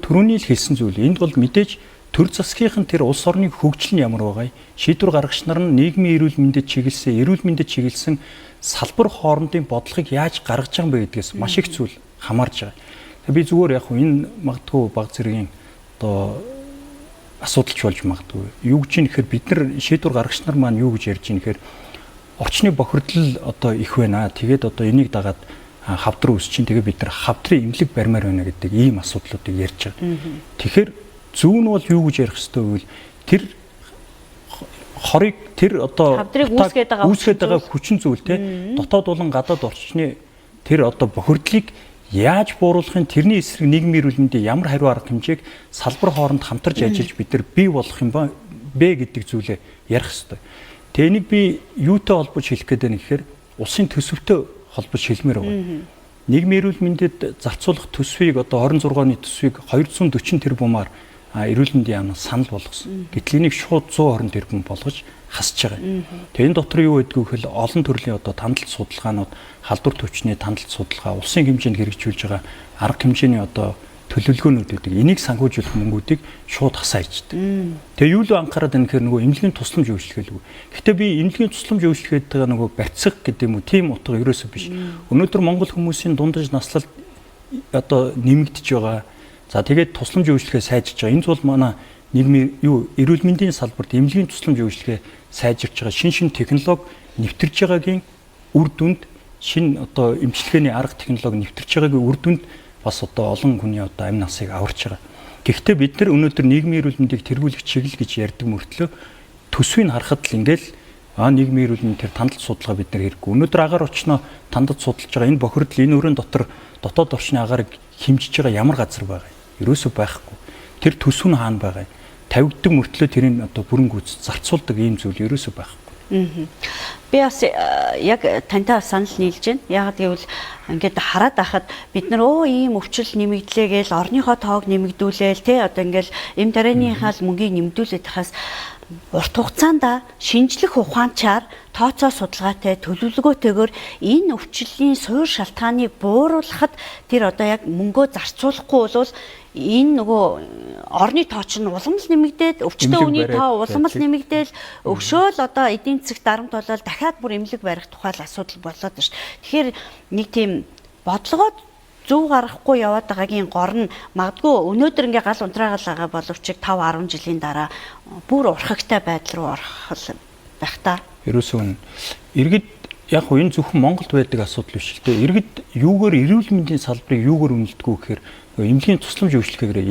түрүүний л хэлсэн зүйл. Энд бол мэдээж төр засгийнхан тэр улс орны хөгжил нь ямар байгаа юм. Шийдвэр гаргагч нар нь нийгмийн эрүүл мэндэд чиглэсэн салбар хоорондын бодлогыг яаж гаргаж байгаа юм бэ гэдгээс маш их зүйл хамаарж байгаа. Би зүгээр яг энэ магадгүй баг зэргийн одоо асуудалч болж магадгүй. Юу гэж юм гэхээр бид нар шийдвэр гаргагч нар маань юу гэж ярьж байна гэхээр орчны бохирдол одоо их байна. Тэгээд одоо энийг дагаад хавдар үүсчин тэгээ бид нар хавдрын имлэг барьмаар байна гэдэг ийм асуудлуудыг ярьж байгаа. Тэгэхээр зөв нь бол юу гэж ярих ёстой вэ? Тэр хорыг тэр одоо хавдрыг үүсгээд байгаа хүчин зүйл те дотоод болон гадаад орчны тэр одоо бохирдлыг яаж бууруулахын тэрний эсрэг нийгмийн эрүүл мэндийн ямар хариу арга хэмжээг салбар хооронд хамтарч ажиллаж бид нар бий болох юм бэ гэдэг зүйлээ ярих ёстой. Тэгээ энийг би юутай холбож хэлэх гээд байна гэхээр улсын төсөвтэй холбож хэлмээр байгаа. Нийгмийн эрүүл мэндэд зарцуулах төсвийг одоо 26 оны төсвийг 240 тэрбумаар эрүүл мэндийн яамнаас санал болгосон. Гэтэл энийг шууд 120 тэрбум болгож хасж байгаа. Тэгээ энэ дотор юу байдгүй гэхэл олон төрлийн одоо тандалт судалгаанууд, халдвар төвчний тандалт судалгаа, улсын хэмжээнд хэрэгжүүлж байгаа арга хэмжээний одоо төлөвлөгөөнүүдийг энийг санхүүжүүлэх мөнгүүдийг шууд хасаа ичдэг. Тэгээ юу л анхаарал байна гэхээр нөгөө эмнэлгийн тусламж үйлчлэхэлгүй. Гэхдээ би эмнэлгийн тусламж үйлчлэхэд байгаа нөгөө барьцах гэдэг юм уу, тийм утга ерөөсөө биш. Өнөөдөр Монгол хүмүүсийн дундаж наслалт одоо нэмэгдэж байгаа. За тэгээд тусламж үйлчлэгээ сайжирч байгаа. Энэ бол манай нийгмийн эрүүл мэндийн салбарт эмнэлгийн тусламж үйлчлэгээ сайжирч байгаа шин технологи нэвтэрж байгаагийн үр дүнд одоо эмчилгээний арга технологи нэвтэрж байгаагийн үр дүнд бас одоо олон хүний одоо амь насыг аварч байгаа. Гэхдээ бид нар өнөөдөр нийгмийн эрүүл мэндийг тэргүүлэх чиглэл гэж ярьдаг мөртлөө төсвийг харахад л ингээл нийгмийн эрүүл мэнд тэр тандалт судалгаа бид нар хэрэггүй. Өнөөдөр агаар очноо тандалт судалж байгаа энэ бохирдол энэ өрөөнд дотор дотоод орчны агаарыг хэмжиж байгаа ямар газар байгаа юм? Ерөөсөө байхгүй. Тэр төсөв нь хаана байгаа юм? Тавигддаг мөртлөө тэрийг одоо бүрэн гүйц зарцуулдаг ийм зүйл ерөөсөө байхгүй. Би бас яг тантай санал нийлж байна. Яг гэвэл ингээд хараад байхад бид нар ийм өвчл нэмэгдлээ гээл орныхоо тоог нэмэгдүүлээл те одоо ингээл эм дарааныхаа мөнгийг нэмэгдүүлээд тахаас урт хугацаанд шинжлэх ухаанчаар тооцоо судалгаатай төлөвлөгөөтэйгээр энэ өвчлөлийн суурь шалтгааныг бууруулахад тэр одоо яг мөнгөө зарцуулахгүй бол энэ нөгөө орны тоо чинь улам л нэмэгдээд өвчтөе үний тоо улам л нэмэгдээл өвшөөл одоо эдийн засгт дарамт болол дахиад бүр эмнэлэг барих тухай асуудал болоод байна шүү. Тэгэхээр нэг тийм бодлогоо зөв гаргахгүй яваад байгаагийн гор нь магадгүй өнөөдөр ингээ гал унтраагаал байгаа боловч 5-10 жилийн дараа бүр урхагтай байдал руу орох байх та. Ерөөсөө иргэд яг энэ зөвхөн Монголд байдаг асуудал биш л дээ. Иргэд юугаар эрүүл мэндийн салбарыг юугаар үнэлдэг вэ гэхээр эмнэлгийн тусламж үйлчлэгээр